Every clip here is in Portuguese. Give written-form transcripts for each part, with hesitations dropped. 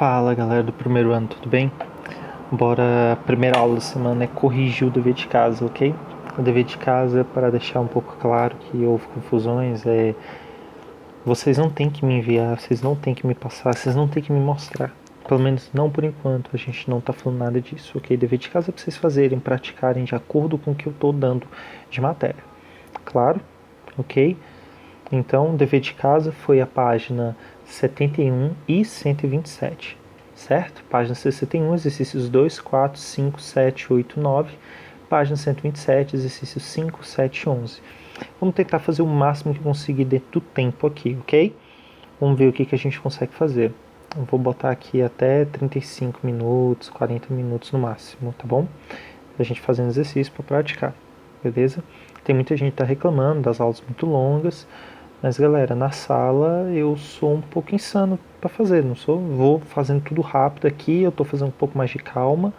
Fala galera do primeiro ano, tudo bem? Bora, a primeira aula da semana é corrigir o dever de casa, ok? O dever de casa, para deixar um pouco claro que houve confusões, vocês não têm que me enviar, vocês não têm que me passar, vocês não têm que me mostrar. Pelo menos não por enquanto, a gente não tá falando nada disso, ok? Dever de casa é pra vocês fazerem, praticarem de acordo com o que eu tô dando de matéria. Claro? Ok? Então, o dever de casa foi a página 71 e 127, certo? Página 61, exercícios 2, 4, 5, 7, 8, 9. Página 127, exercícios 5, 7 e 11. Vamos tentar fazer o máximo que conseguir dentro do tempo aqui, ok? Vamos ver o que a gente consegue fazer. Eu vou botar aqui até 35 minutos, 40 minutos no máximo, tá bom? A gente fazendo exercício para praticar, beleza? Tem muita gente que tá reclamando das aulas muito longas, mas galera, na sala eu sou um pouco insano para fazer, não sou? Vou fazendo tudo rápido aqui, eu tô fazendo um pouco mais de calma,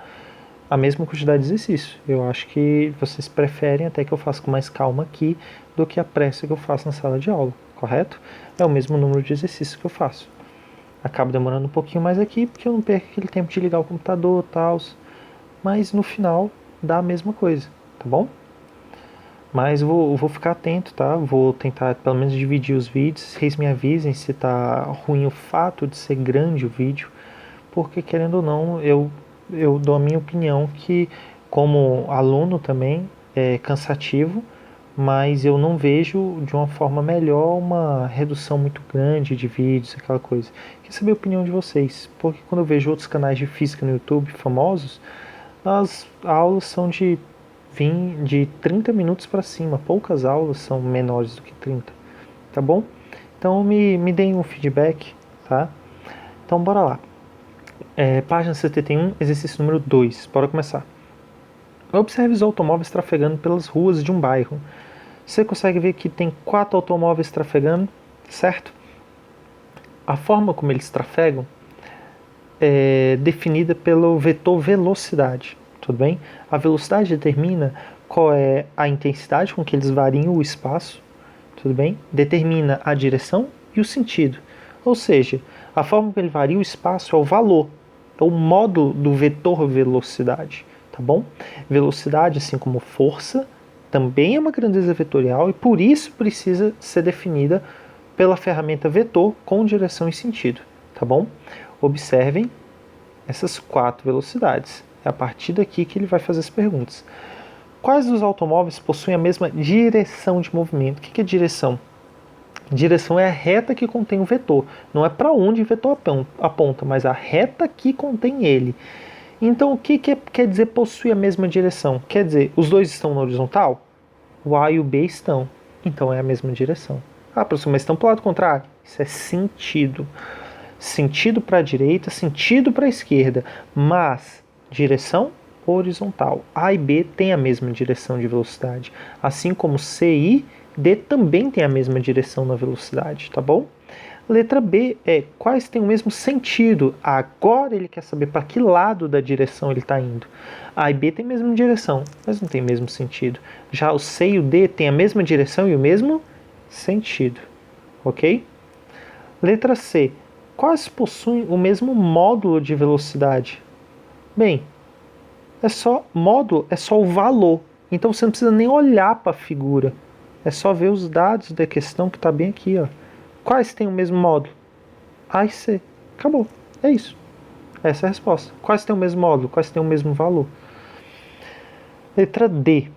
a mesma quantidade de exercício. Eu acho que vocês preferem até que eu faça com mais calma aqui do que a pressa que eu faço na sala de aula, correto? É o mesmo número de exercícios que eu faço. Acabo demorando um pouquinho mais aqui porque eu não perco aquele tempo de ligar o computador e tal, mas no final dá a mesma coisa, tá bom? Mas vou ficar atento, tá? Vou tentar pelo menos dividir os vídeos. Vocês me avisem se tá ruim o fato de ser grande o vídeo, porque querendo ou não, eu dou a minha opinião que, como aluno também, é cansativo, mas eu não vejo de uma forma melhor uma redução muito grande de vídeos, aquela coisa. Queria saber a opinião de vocês, porque quando eu vejo outros canais de física no YouTube famosos, as aulas são de 30 minutos para cima, poucas aulas são menores do que 30, tá bom? Então me deem um feedback, tá? Então bora lá. Página 71, exercício número 2, bora começar. Observe os automóveis trafegando pelas ruas de um bairro. Você consegue ver que tem 4 automóveis trafegando, certo? A forma como eles trafegam é definida pelo vetor velocidade. Tudo bem? A velocidade determina qual é a intensidade com que eles variam o espaço, tudo bem? Determina a direção e o sentido. Ou seja, a forma que ele varia o espaço é o valor, é o módulo do vetor velocidade, tá bom? Velocidade, assim como força, também é uma grandeza vetorial e por isso precisa ser definida pela ferramenta vetor com direção e sentido, tá bom? Observem essas 4 velocidades. É a partir daqui que ele vai fazer as perguntas. Quais dos automóveis possuem a mesma direção de movimento? O que é direção? Direção é a reta que contém o vetor. Não é para onde o vetor aponta, mas a reta que contém ele. Então, o que quer dizer possui a mesma direção? Quer dizer, os dois estão na horizontal? O A e o B estão. Então, é a mesma direção. Ah, professor, mas estão para o lado contrário? Isso é sentido. Sentido para a direita, sentido para a esquerda. Mas direção horizontal. A e B têm a mesma direção de velocidade, assim como C e D também têm a mesma direção na velocidade, tá bom? Letra B é quais têm o mesmo sentido. Agora ele quer saber para que lado da direção ele está indo. A e B têm a mesma direção, mas não tem o mesmo sentido. Já o C e o D têm a mesma direção e o mesmo sentido, ok? Letra C. Quais possuem o mesmo módulo de velocidade? Bem, módulo é só o valor. Então você não precisa nem olhar para a figura. É só ver os dados da questão que está bem aqui. Ó. Quais têm o mesmo módulo? A e C. Acabou. É isso. Essa é a resposta. Quais têm o mesmo módulo? Quais têm o mesmo valor? Letra D.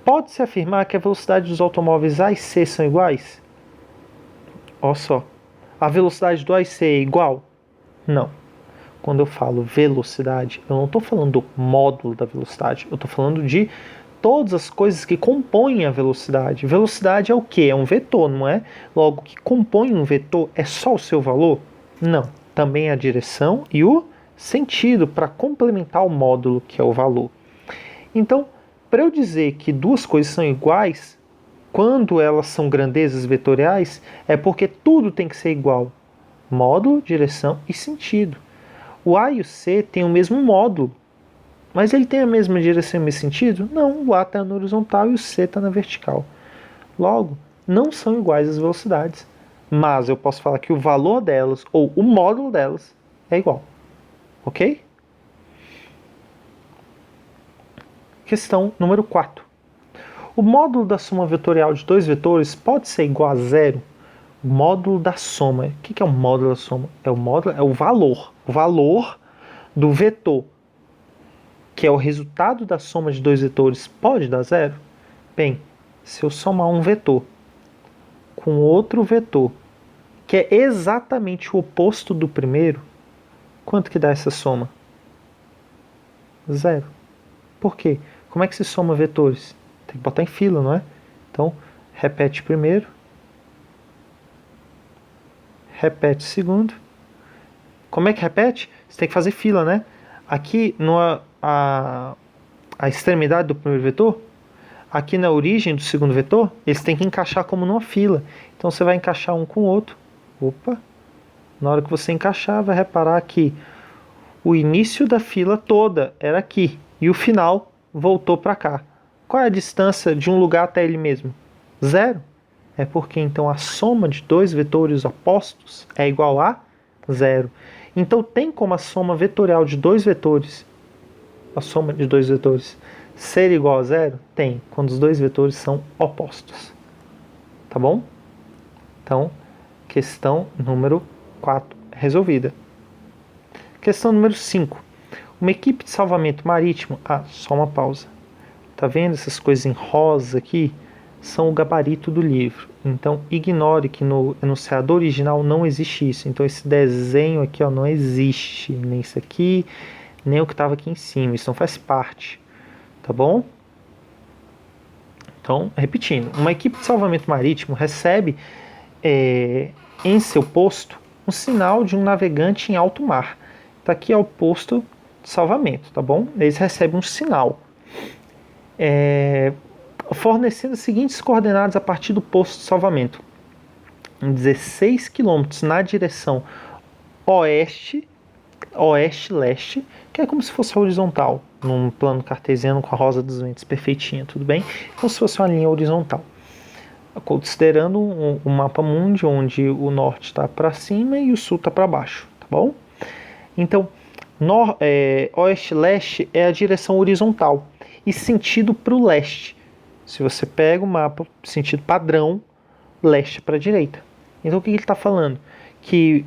Pode-se afirmar que a velocidade dos automóveis A e C são iguais? Olha só. A velocidade do A e C é igual? Não. Quando eu falo velocidade, eu não estou falando do módulo da velocidade, eu estou falando de todas as coisas que compõem a velocidade. Velocidade é o quê? É um vetor, não é? Logo, o que compõe um vetor é só o seu valor? Não. Também a direção e o sentido para complementar o módulo, que é o valor. Então, para eu dizer que duas coisas são iguais, quando elas são grandezas vetoriais, é porque tudo tem que ser igual. Módulo, direção e sentido. O A e o C têm o mesmo módulo, mas ele tem a mesma direção e o mesmo sentido? Não, o A está na horizontal e o C está na vertical. Logo, não são iguais as velocidades, mas eu posso falar que o valor delas, ou o módulo delas, é igual. Ok? Questão número 4. O módulo da soma vetorial de dois vetores pode ser igual a zero? O módulo da soma. O que é o módulo da soma? É o valor. O valor do vetor, que é o resultado da soma de dois vetores, pode dar zero? Bem, se eu somar um vetor com outro vetor, que é exatamente o oposto do primeiro, quanto que dá essa soma? Zero. Por quê? Como é que se soma vetores? Tem que botar em fila, não é? Então, repete primeiro, repete segundo. Como é que repete? Você tem que fazer fila, né? Aqui, a extremidade do primeiro vetor, aqui na origem do segundo vetor, eles têm que encaixar como numa fila. Então, você vai encaixar um com o outro. Opa! Na hora que você encaixar, vai reparar que o início da fila toda era aqui e o final voltou para cá. Qual é a distância de um lugar até ele mesmo? Zero. É porque então a soma de dois vetores opostos é igual a zero. Então tem como a soma vetorial de dois vetores, a soma de dois vetores, ser igual a zero? Tem, quando os dois vetores são opostos. Tá bom? Então, questão número 4 resolvida. Questão número 5. Uma equipe de salvamento marítimo... só uma pausa. Tá vendo essas coisas em rosa aqui? São o gabarito do livro. Então, ignore que no enunciado original não existe isso. Então, esse desenho aqui não existe. Nem isso aqui, nem o que estava aqui em cima. Isso não faz parte. Tá bom? Então, repetindo. Uma equipe de salvamento marítimo recebe em seu posto um sinal de um navegante em alto mar. Tá aqui é o posto de salvamento, tá bom? Eles recebem um sinal. Fornecendo as seguintes coordenadas a partir do posto de salvamento. 16 km na direção oeste-leste, que é como se fosse horizontal, num plano cartesiano com a rosa dos ventos perfeitinha, tudo bem? Como se fosse uma linha horizontal. Considerando um mapa mundi, onde o norte está para cima e o sul está para baixo, tá bom? Então, oeste-leste é a direção horizontal e sentido para o leste. Se você pega o mapa, sentido padrão, leste para a direita. Então, o que ele está falando? Que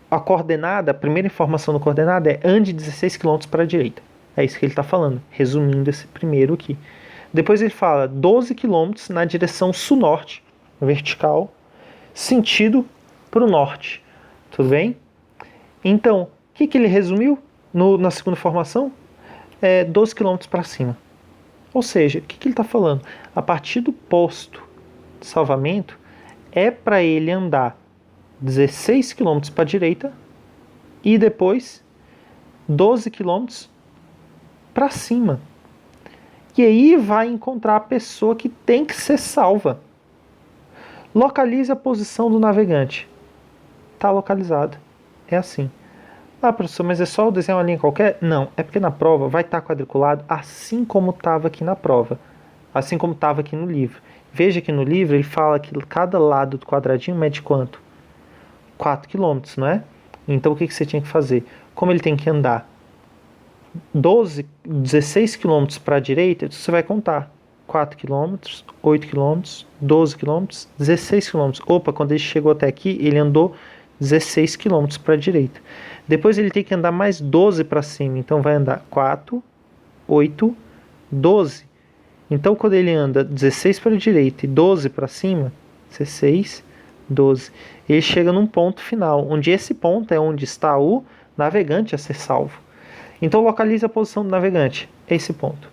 a coordenada, a primeira informação da coordenada é ande 16 km para a direita. É isso que ele está falando, resumindo esse primeiro aqui. Depois ele fala 12 km na direção sul-norte, vertical, sentido para o norte. Tudo bem? Então, o que ele resumiu na segunda informação? 12 km para cima. Ou seja, o que ele está falando? A partir do posto de salvamento, é para ele andar 16 km para a direita e depois 12 km para cima. E aí vai encontrar a pessoa que tem que ser salva. Localize a posição do navegante. Está localizado. É assim. Professor, mas é só eu desenhar uma linha qualquer? Não, é porque na prova vai estar quadriculado assim como estava aqui na prova. Assim como estava aqui no livro. Veja que no livro ele fala que cada lado do quadradinho mede quanto? 4 km, não é? Então o que você tinha que fazer? Como ele tem que andar 16 km para a direita, você vai contar 4 km, 8 km, 12 km, 16 km. Opa, quando ele chegou até aqui, ele andou 16 km para a direita. Depois ele tem que andar mais 12 para cima, então vai andar 4, 8, 12. Então quando ele anda 16 para a direita e 12 para cima, 16, 12, ele chega num ponto final, onde esse ponto é onde está o navegante a ser salvo. Então localize a posição do navegante, esse ponto.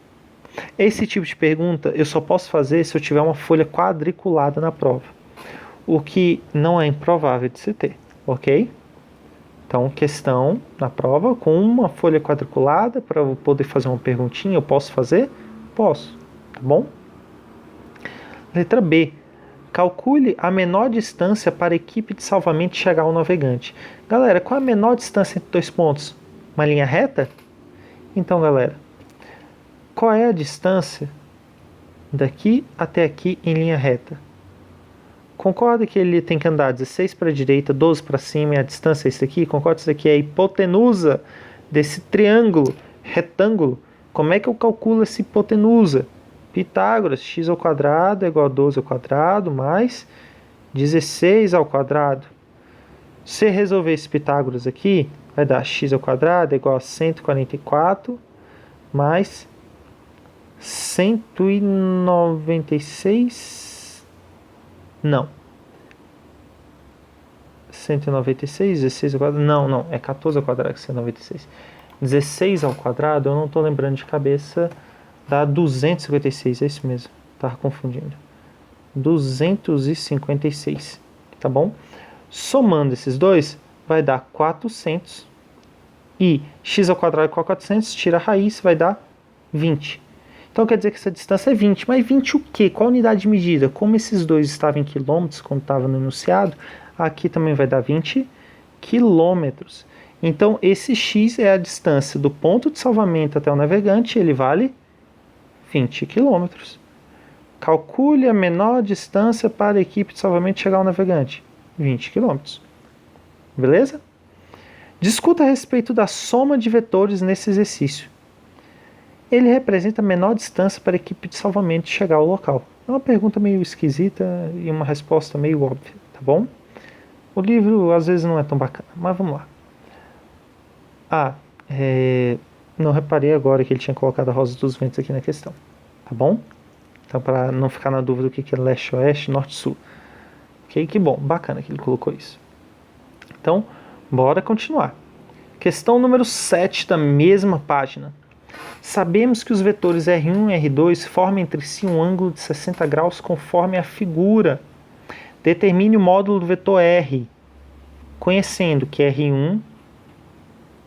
Esse tipo de pergunta eu só posso fazer se eu tiver uma folha quadriculada na prova, o que não é improvável de se ter, ok? Então, questão na prova com uma folha quadriculada para eu poder fazer uma perguntinha, eu posso fazer? Posso, tá bom? Letra B. Calcule a menor distância para a equipe de salvamento chegar ao navegante. Galera, qual é a menor distância entre dois pontos? Uma linha reta? Então, galera, qual é a distância daqui até aqui em linha reta? Concorda que ele tem que andar 16 para a direita, 12 para cima e a distância é isso aqui? Concorda que isso aqui é a hipotenusa desse triângulo retângulo? Como é que eu calculo essa hipotenusa? Pitágoras, x ao quadrado é igual a 12 ao quadrado mais 16 ao quadrado. Se resolver esse Pitágoras aqui, vai dar x ao quadrado é igual a 144 mais 196. Não. 196, 16 ao quadrado. Não, é 14 ao quadrado que é 196. 16 ao quadrado, eu não estou lembrando de cabeça, dá 256, é isso mesmo. Estava confundindo. 256, tá bom? Somando esses dois, vai dar 400. E x ao quadrado igual a 400, tira a raiz, vai dar 20. Então quer dizer que essa distância é 20. Mas 20 o quê? Qual a unidade de medida? Como esses dois estavam em quilômetros, como estava no enunciado, aqui também vai dar 20 quilômetros. Então esse x é a distância do ponto de salvamento até o navegante, ele vale 20 quilômetros. Calcule a menor distância para a equipe de salvamento chegar ao navegante. 20 quilômetros. Beleza? Discuta a respeito da soma de vetores nesse exercício. Ele representa a menor distância para a equipe de salvamento chegar ao local. É uma pergunta meio esquisita e uma resposta meio óbvia, tá bom? O livro às vezes não é tão bacana, mas vamos lá. Não reparei agora que ele tinha colocado a Rosa dos Ventos aqui na questão, tá bom? Então, para não ficar na dúvida do que é leste-oeste, norte-sul. Ok? Que bom, bacana que ele colocou isso. Então, bora continuar. Questão número 7 da mesma página. Sabemos que os vetores R1 e R2 formam entre si um ângulo de 60 graus conforme a figura. Determine o módulo do vetor R. Conhecendo que R1,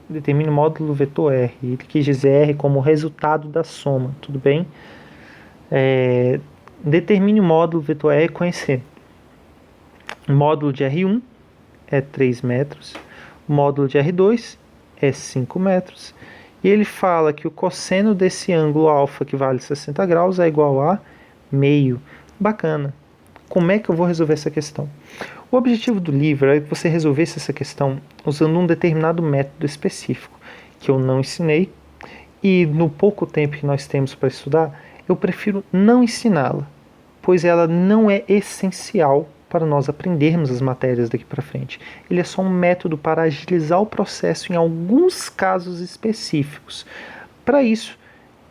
determine o módulo do vetor R. Ele quis dizer R como resultado da soma, tudo bem? Determine o módulo do vetor R conhecendo. O módulo de R1 é 3 metros. O módulo de R2 é 5 metros. E ele fala que o cosseno desse ângulo alfa, que vale 60 graus, é igual a meio. Bacana. Como é que eu vou resolver essa questão? O objetivo do livro é que você resolvesse essa questão usando um determinado método específico, que eu não ensinei, e no pouco tempo que nós temos para estudar, eu prefiro não ensiná-la, pois ela não é essencial para nós aprendermos as matérias daqui para frente. Ele é só um método para agilizar o processo em alguns casos específicos. Para isso,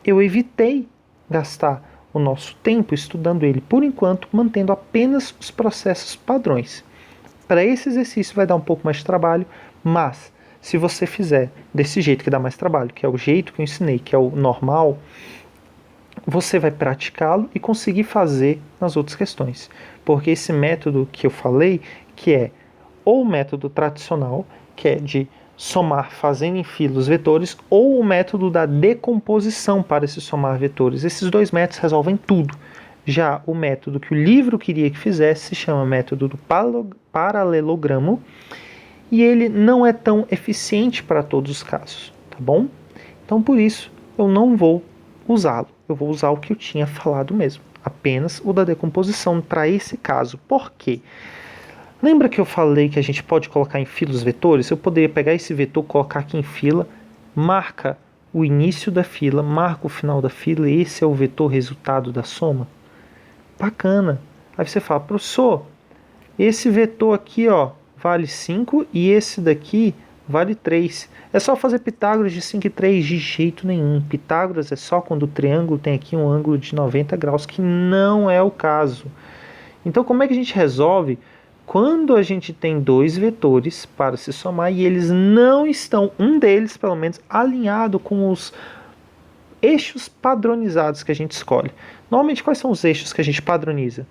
eu evitei gastar o nosso tempo estudando ele, por enquanto, mantendo apenas os processos padrões. Para esse exercício vai dar um pouco mais de trabalho, mas se você fizer desse jeito que dá mais trabalho, que é o jeito que eu ensinei, que é o normal, você vai praticá-lo e conseguir fazer nas outras questões. Porque esse método que eu falei, que é ou o método tradicional, que é de somar fazendo em fila os vetores, ou o método da decomposição para se somar vetores. Esses dois métodos resolvem tudo. Já o método que o livro queria que fizesse se chama método do paralelogramo, e ele não é tão eficiente para todos os casos, tá bom? Então, por isso, eu não vou usá-lo. Eu vou usar o que eu tinha falado mesmo, apenas o da decomposição para esse caso. Por quê? Lembra que eu falei que a gente pode colocar em fila os vetores? Eu poderia pegar esse vetor, colocar aqui em fila, marca o início da fila, marca o final da fila, e esse é o vetor resultado da soma. Bacana. Aí você fala, professor, esse vetor aqui, ó, vale 5 e esse daqui vale 3. É só fazer Pitágoras de 5 e 3? De jeito nenhum. Pitágoras é só quando o triângulo tem aqui um ângulo de 90 graus, que não é o caso. Então, como é que a gente resolve quando a gente tem dois vetores para se somar e eles não estão, um deles pelo menos, alinhado com os eixos padronizados que a gente escolhe? Normalmente, quais são os eixos que a gente padroniza?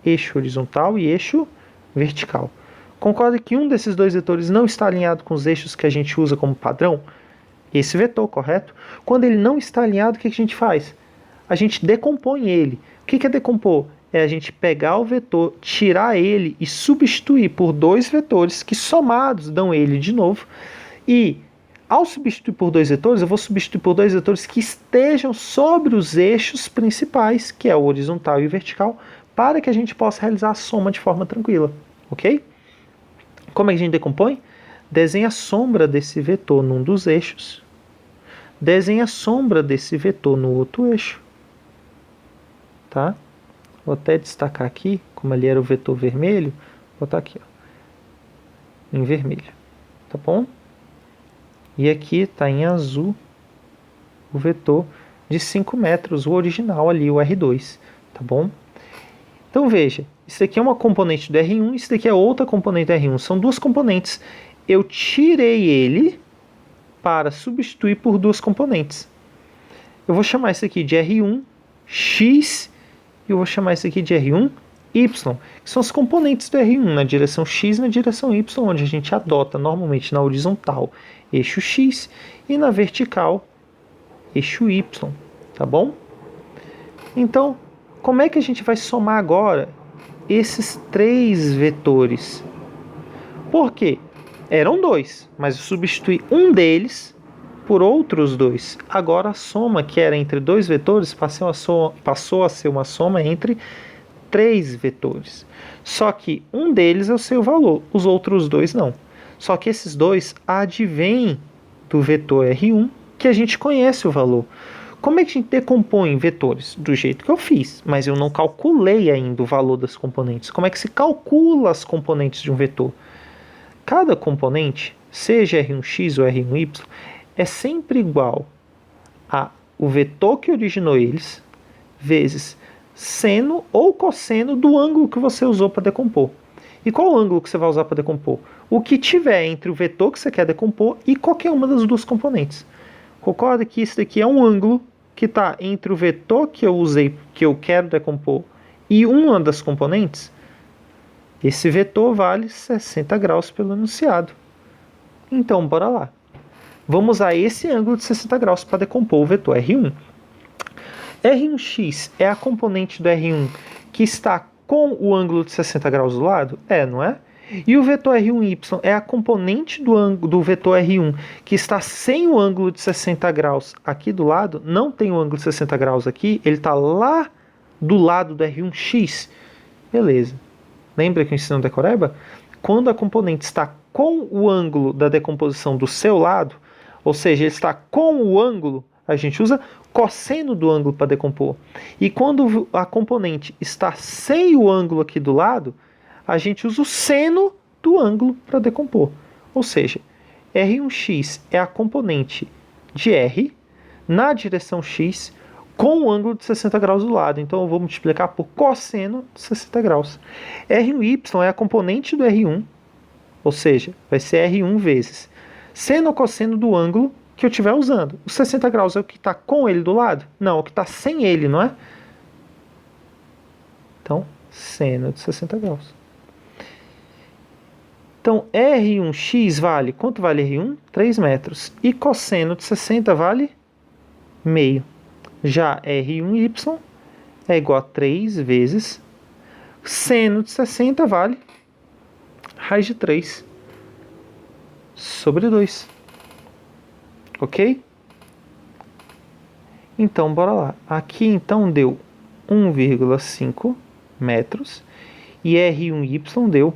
Eixo horizontal e eixo vertical. Concorda que um desses dois vetores não está alinhado com os eixos que a gente usa como padrão? Esse vetor, correto? Quando ele não está alinhado, o que a gente faz? A gente decompõe ele. O que é decompor? É a gente pegar o vetor, tirar ele e substituir por dois vetores que somados dão ele de novo. E ao substituir por dois vetores, eu vou substituir por dois vetores que estejam sobre os eixos principais, que é o horizontal e o vertical, para que a gente possa realizar a soma de forma tranquila, ok? Como é que a gente decompõe? Desenha a sombra desse vetor num dos eixos, desenha a sombra desse vetor no outro eixo, tá? Vou até destacar aqui, como ali era o vetor vermelho, vou botar aqui, ó, em vermelho, tá bom? E aqui está em azul o vetor de 5 metros, o original ali, o R2, tá bom? Então veja, isso aqui é uma componente do R1, isso daqui é outra componente do R1, são duas componentes. Eu tirei ele para substituir por duas componentes. Eu vou chamar isso aqui de R1X e eu vou chamar isso aqui de R1Y, que são os componentes do R1 na direção X e na direção Y, onde a gente adota normalmente na horizontal eixo X e na vertical eixo Y, tá bom? Então, como é que a gente vai somar agora esses três vetores? Por quê? Eram dois, mas eu substituí um deles por outros dois. Agora a soma, que era entre dois vetores, passou a ser uma soma entre três vetores. Só que um deles eu sei o valor, os outros dois não. Só que esses dois advêm do vetor R1, que a gente conhece o valor. Como é que a gente decompõe vetores? Do jeito que eu fiz, mas eu não calculei ainda o valor das componentes. Como é que se calcula as componentes de um vetor? Cada componente, seja R1x ou R1y, é sempre igual a o vetor que originou eles, vezes seno ou cosseno do ângulo que você usou para decompor. E qual o ângulo que você vai usar para decompor? O que tiver entre o vetor que você quer decompor e qualquer uma das duas componentes. Concorda que isso daqui é um ângulo que está entre o vetor que eu usei, que eu quero decompor, e uma das componentes? Esse vetor vale 60 graus pelo enunciado. Então, bora lá. Vamos usar esse ângulo de 60 graus para decompor o vetor R1. R1x é a componente do R1 que está com o ângulo de 60 graus do lado? É, não é? E o vetor R1y é a componente do vetor R1 que está sem o ângulo de 60 graus aqui do lado? Não tem o ângulo de 60 graus aqui, ele está lá do lado do R1x. Beleza. Lembra que eu ensinei no Decoreba? Quando a componente está com o ângulo da decomposição do seu lado, ou seja, ele está com o ângulo, a gente usa cosseno do ângulo para decompor. E quando a componente está sem o ângulo aqui do lado, a gente usa o seno do ângulo para decompor. Ou seja, R1x é a componente de R na direção x com o ângulo de 60 graus do lado. Então eu vou multiplicar por cosseno de 60 graus. R1y é a componente do R1, ou seja, vai ser R1 vezes seno ou cosseno do ângulo que eu estiver usando. O 60 graus é o que está com ele do lado? Não, é o que está sem ele, não é? Então, seno de 60 graus. Então, R1x vale, quanto vale R1? 3 metros. E cosseno de 60 vale meio. Já R1y é igual a 3 vezes seno de 60 vale raiz de 3 sobre 2. Ok? Então, bora lá. Aqui, então, deu 1,5 metros e R1y deu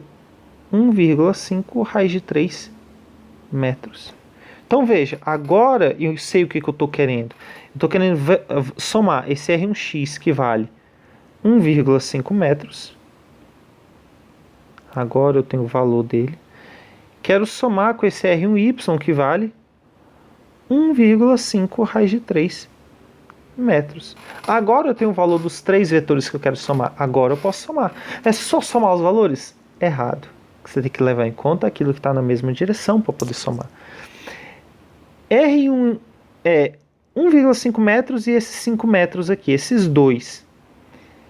1,5 raiz de 3 metros. Então, veja, agora eu sei o que eu estou querendo. Eu estou querendo somar esse R1x que vale 1,5 metros. Agora eu tenho o valor dele. Quero somar com esse R1y que vale 1,5 raiz de 3 metros. Agora eu tenho o valor dos três vetores que eu quero somar. Agora eu posso somar. É só somar os valores? Errado. Você tem que levar em conta aquilo que está na mesma direção para poder somar. R1 é 1,5 metros e esses 5 metros aqui, esses dois,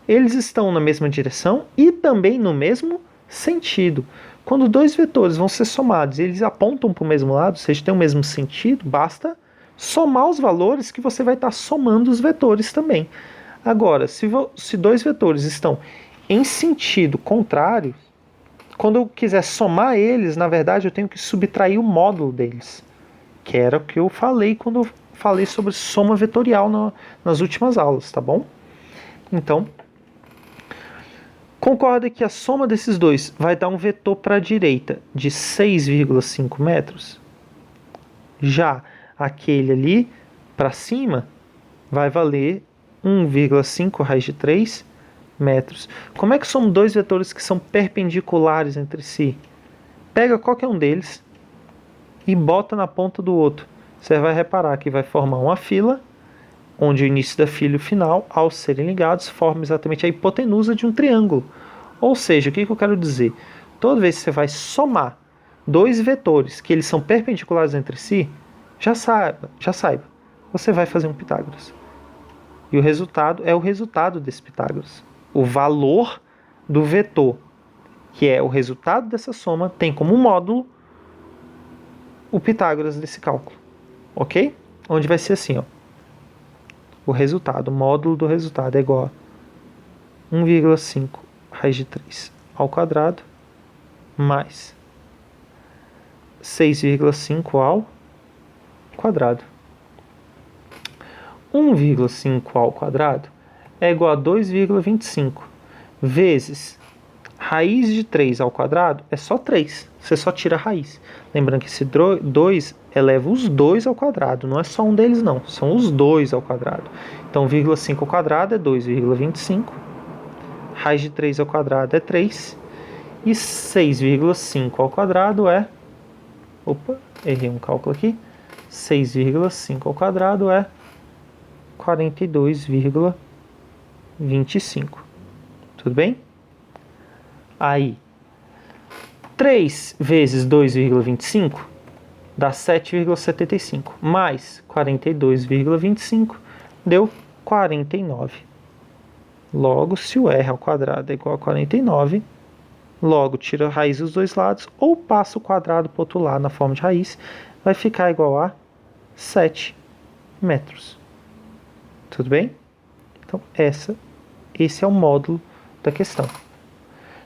eles estão na mesma direção e também no mesmo sentido. Quando dois vetores vão ser somados e eles apontam para o mesmo lado, ou seja, tem o mesmo sentido, basta somar os valores que você vai estar somando os vetores também. Agora, se dois vetores estão em sentido contrário, quando eu quiser somar eles, na verdade eu tenho que subtrair o módulo deles, que era o que eu falei quando eu falei sobre soma vetorial nas últimas aulas, tá bom? Então, Concorda que a soma desses dois vai dar um vetor para a direita de 6,5 metros? Já aquele ali para cima vai valer 1,5 raiz de 3 metros. Como é que são dois vetores que são perpendiculares entre si? Pega qualquer um deles e bota na ponta do outro. Você vai reparar que vai formar uma fila, onde o início da fila e o final, ao serem ligados, formam exatamente a hipotenusa de um triângulo. Ou seja, o que eu quero dizer? Toda vez que você vai somar dois vetores que eles são perpendiculares entre si, já saiba, você vai fazer um Pitágoras. E o resultado é o resultado desse Pitágoras. O valor do vetor, que é o resultado dessa soma, tem como módulo o Pitágoras desse cálculo. Ok? Onde vai ser assim, ó. O resultado, o módulo do resultado é igual a 1,5 raiz de 3 ao quadrado mais 6,5 ao quadrado. 1,5 ao quadrado é igual a 2,25 vezes raiz de 3 ao quadrado é só 3. Você só tira a raiz. Lembrando que esse 2 eleva os dois ao quadrado. Não é só um deles, não. São os dois ao quadrado. Então, 1,5 ao quadrado é 2,25. Raiz de 3 ao quadrado é 3. E 6,5 ao quadrado é... Opa, errei um cálculo aqui. 6,5 ao quadrado é 42,25. Tudo bem? Aí, 3 vezes 2,25 dá 7,75. Mais 42,25 deu 49. Logo, se o r ao quadrado é igual a 49, logo tira a raiz dos dois lados ou passa o quadrado para o outro lado na forma de raiz, vai ficar igual a 7 metros. Tudo bem? Então, esse é o módulo da questão.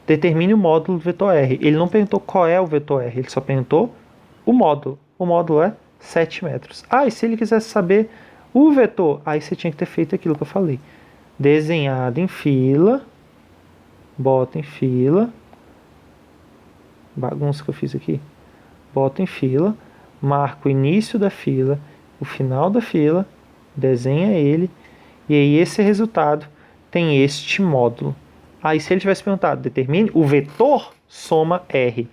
Determine o módulo do vetor R. Ele não perguntou qual é o vetor R, ele só perguntou o módulo. O módulo é 7 metros. Ah, e se ele quisesse saber o vetor, aí você tinha que ter feito aquilo que eu falei. Desenhado em fila, bota em fila, bagunça que eu fiz aqui, bota em fila, marca o início da fila, o final da fila, desenha ele, e aí esse resultado tem este módulo. Aí se ele tivesse perguntado, determine o vetor soma R.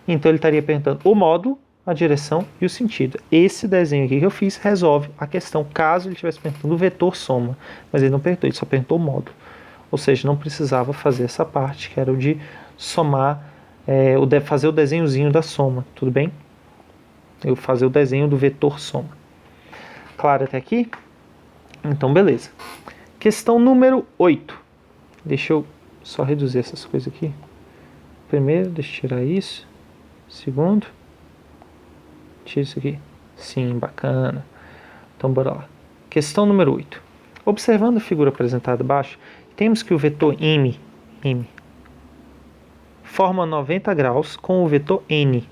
Então ele estaria perguntando o módulo, a direção e o sentido. Esse desenho aqui que eu fiz resolve a questão, caso ele estivesse perguntando o vetor soma. Mas ele não perguntou, ele só perguntou o módulo. Ou seja, não precisava fazer essa parte, que era o de somar, fazer o desenhozinho da soma, tudo bem? Eu fazer o desenho do vetor soma. Claro até aqui? Então, beleza. Questão número 8. Deixa eu só reduzir essas coisas aqui. Primeiro, deixa eu tirar isso. Segundo, tira isso aqui. Sim, bacana. Então, bora lá. Questão número 8. Observando a figura apresentada abaixo, temos que o vetor M forma 90 graus com o vetor N.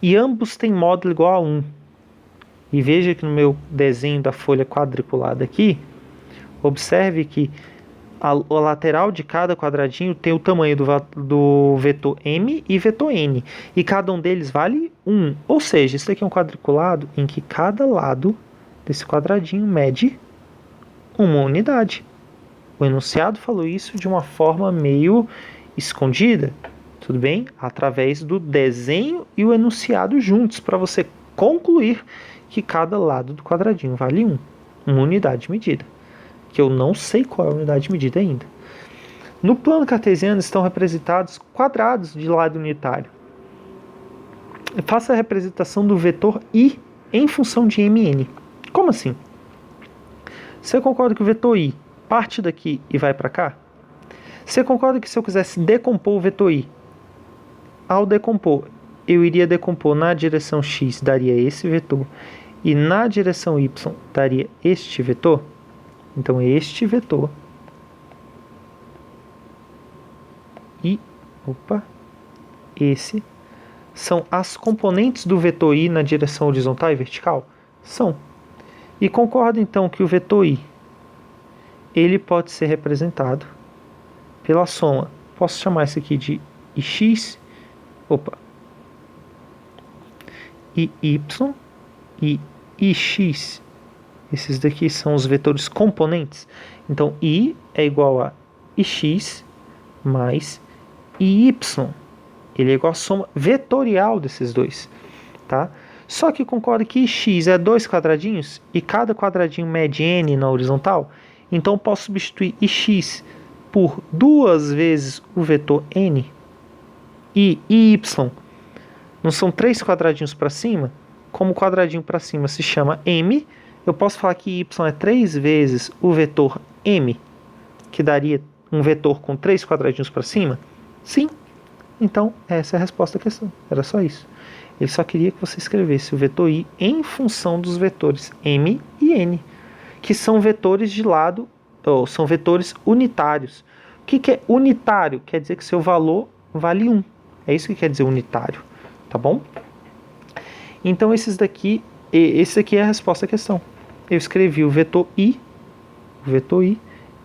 E ambos têm módulo igual a 1. E veja que no meu desenho da folha quadriculada aqui, observe que a lateral de cada quadradinho tem o tamanho do vetor M e vetor N. E cada um deles vale 1. Ou seja, isso aqui é um quadriculado em que cada lado desse quadradinho mede uma unidade. O enunciado falou isso de uma forma meio escondida, tudo bem? Através do desenho e o enunciado juntos, para você concluir que cada lado do quadradinho vale 1. Uma unidade de medida. Que eu não sei qual é a unidade de medida ainda. No plano cartesiano estão representados quadrados de lado unitário. Faça a representação do vetor I em função de Mn. Como assim? Você concorda que o vetor I parte daqui e vai para cá? Você concorda que se eu quisesse decompor o vetor I, ao decompor, eu iria decompor na direção x, daria esse vetor, e na direção y, daria este vetor? Então, este vetor e esse são as componentes do vetor I na direção horizontal e vertical? São. E concorda, então, que o vetor I ele pode ser representado pela soma. Posso chamar isso aqui de ix, e y e ix. Esses daqui são os vetores componentes. Então, i é igual a ix mais y. Ele é igual a soma vetorial desses dois, tá? Só que concorda que x é 2 quadradinhos e cada quadradinho mede n na horizontal. Então, posso substituir x por 2 vezes o vetor n e y. Não são 3 quadradinhos para cima? Como o quadradinho para cima se chama m, eu posso falar que y é 3 vezes o vetor m, que daria um vetor com 3 quadradinhos para cima? Sim. Então, essa é a resposta à questão. Era só isso. Ele só queria que você escrevesse o vetor i em função dos vetores m e n, que são vetores de lado, ou são vetores unitários. O que é unitário? Quer dizer que seu valor vale 1. É isso que quer dizer unitário. Tá bom? Então, esse aqui é a resposta à questão. Eu escrevi o vetor i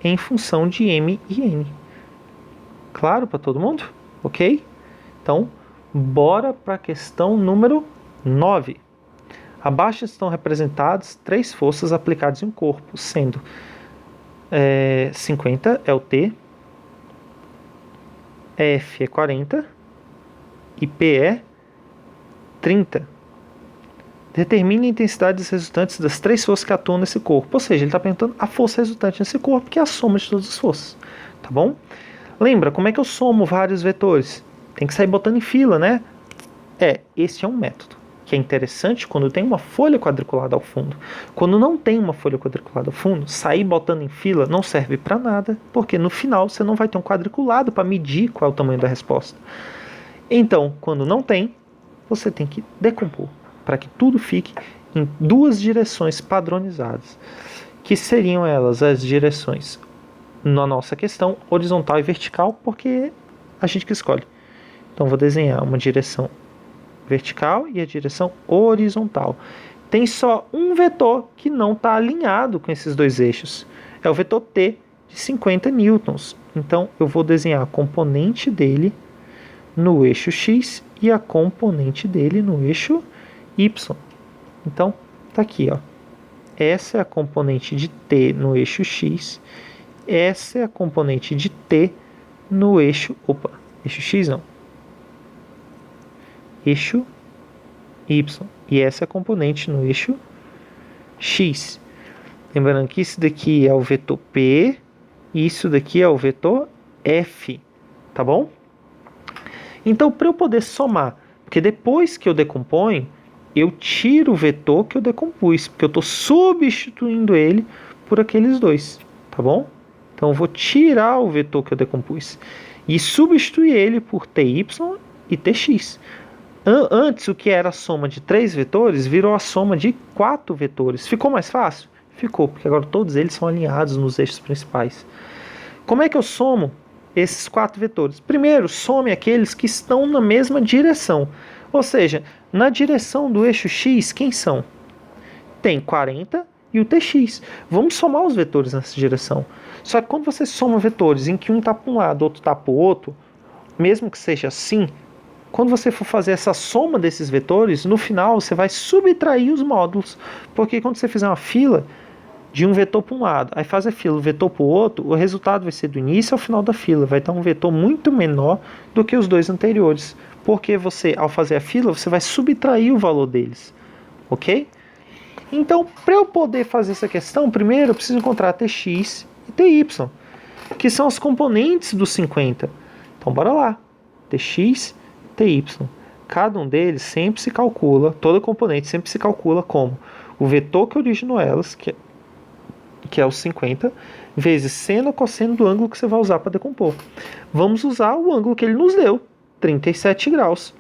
em função de m e n. Claro para todo mundo? Ok? Então, bora para a questão número 9. Abaixo estão representadas 3 forças aplicadas em um corpo, sendo 50 é o T, F é 40 e P é 30. Determine a intensidade dos resultantes das 3 forças que atuam nesse corpo. Ou seja, ele está perguntando a força resultante nesse corpo, que é a soma de todas as forças. Tá bom? Lembra, como é que eu somo vários vetores? Tem que sair botando em fila, né? Esse é um método que é interessante quando tem uma folha quadriculada ao fundo. Quando não tem uma folha quadriculada ao fundo, sair botando em fila não serve para nada, porque no final você não vai ter um quadriculado para medir qual é o tamanho da resposta. Então, quando não tem, você tem que decompor para que tudo fique em 2 direções padronizadas, que seriam elas as direções, na nossa questão, horizontal e vertical, porque a gente que escolhe. Então, vou desenhar uma direção vertical e a direção horizontal. Tem só um vetor que não está alinhado com esses 2 eixos. É o vetor T de 50 newtons. Então, eu vou desenhar a componente dele no eixo X e a componente dele no eixo Y. Então, tá aqui, ó. Essa é a componente de T no eixo X. Essa é a componente de T no eixo... eixo X não. Eixo Y. E essa é a componente no eixo X. Lembrando que isso daqui é o vetor P e isso daqui é o vetor F. Tá bom? Então, para eu poder somar, porque depois que eu decomponho, eu tiro o vetor que eu decompus, porque eu estou substituindo ele por aqueles 2. Tá bom? Então, eu vou tirar o vetor que eu decompus e substituir ele por TY e TX. Antes, o que era a soma de 3 vetores virou a soma de 4 vetores. Ficou mais fácil? Ficou, porque agora todos eles são alinhados nos eixos principais. Como é que eu somo esses 4 vetores? Primeiro, some aqueles que estão na mesma direção. Ou seja, na direção do eixo X, quem são? Tem 40 e o TX. Vamos somar os vetores nessa direção. Só que quando você soma vetores em que um está para um lado, outro está para o outro, mesmo que seja assim, quando você for fazer essa soma desses vetores, no final você vai subtrair os módulos. Porque quando você fizer uma fila de um vetor para um lado, aí faz a fila do vetor para o outro, o resultado vai ser do início ao final da fila. Vai dar um vetor muito menor do que os 2 anteriores. Porque você, ao fazer a fila, você vai subtrair o valor deles. Ok? Então, para eu poder fazer essa questão, primeiro eu preciso encontrar Tx e Ty, que são os componentes dos 50. Então, bora lá. Tx, Ty. Cada um deles sempre se calcula, toda componente sempre se calcula como o vetor que originou elas, que é os 50, vezes seno ou cosseno do ângulo que você vai usar para decompor. Vamos usar o ângulo que ele nos deu, 37 graus.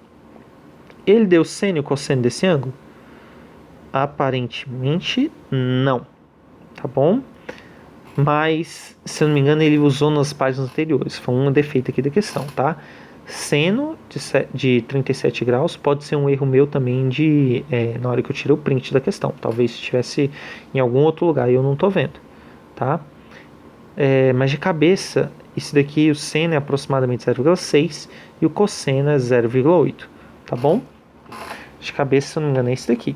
Ele deu seno e cosseno desse ângulo? Aparentemente não, tá bom? Mas, se eu não me engano, ele usou nas páginas anteriores. Foi um defeito aqui da questão, tá? Seno de 37 graus pode ser um erro meu também na hora que eu tirei o print da questão. Talvez estivesse em algum outro lugar e eu não estou vendo, tá? Mas de cabeça, Isso daqui, o seno é aproximadamente 0,6 e o cosseno é 0,8, tá bom? De cabeça, se eu não me engano, é isso daqui.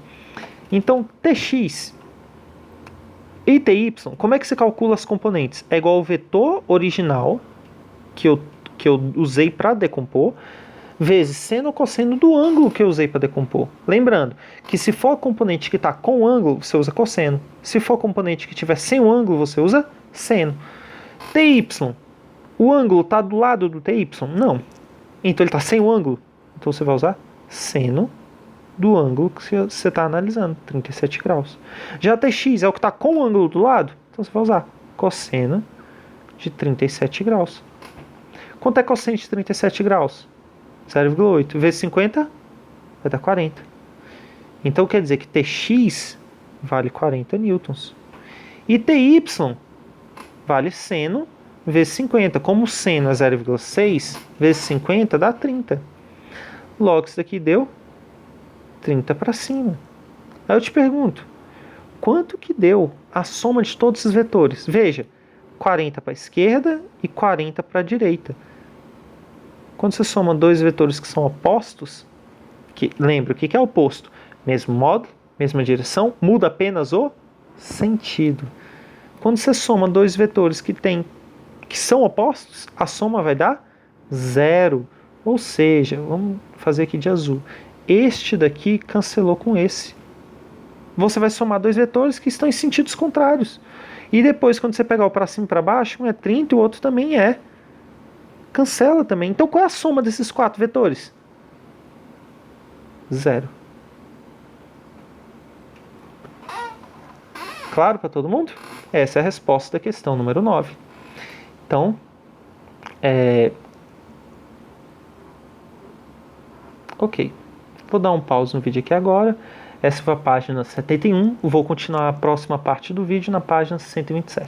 Então, Tx e Ty, como é que se calcula as componentes? É igual ao vetor original que eu usei para decompor, vezes seno ou cosseno do ângulo que eu usei para decompor. Lembrando que se for a componente que está com ângulo, você usa cosseno. Se for a componente que tiver sem o ângulo, você usa seno. Ty, o ângulo está do lado do Ty? Não. Então ele está sem o ângulo. Então você vai usar seno do ângulo que você está analisando, 37 graus. Já Tx é o que está com o ângulo do lado, então você vai usar cosseno de 37 graus. Quanto é cosseno de 37 graus? 0,8 vezes 50 vai dar 40. Então quer dizer que Tx vale 40 newtons. E Ty vale seno vezes 50. Como o seno é 0,6 vezes 50 dá 30. Logo isso daqui deu 30 para cima. Aí eu te pergunto, quanto que deu a soma de todos esses vetores? Veja, 40 para a esquerda e 40 para a direita. Quando você soma dois vetores que são opostos, lembra, o que é oposto? Mesmo módulo, mesma direção, muda apenas o sentido. Quando você soma dois vetores que são opostos, a soma vai dar 0. Ou seja, vamos fazer aqui de azul. Este daqui cancelou com esse. Você vai somar dois vetores que estão em sentidos contrários. E depois, quando você pegar o para cima e para baixo, um é 30 e o outro também é. Cancela também. Então, qual é a soma desses quatro vetores? 0. Claro para todo mundo? Essa é a resposta da questão número 9. Então, ok. Vou dar um pause no vídeo aqui agora. Essa foi a página 71. Vou continuar a próxima parte do vídeo na página 127.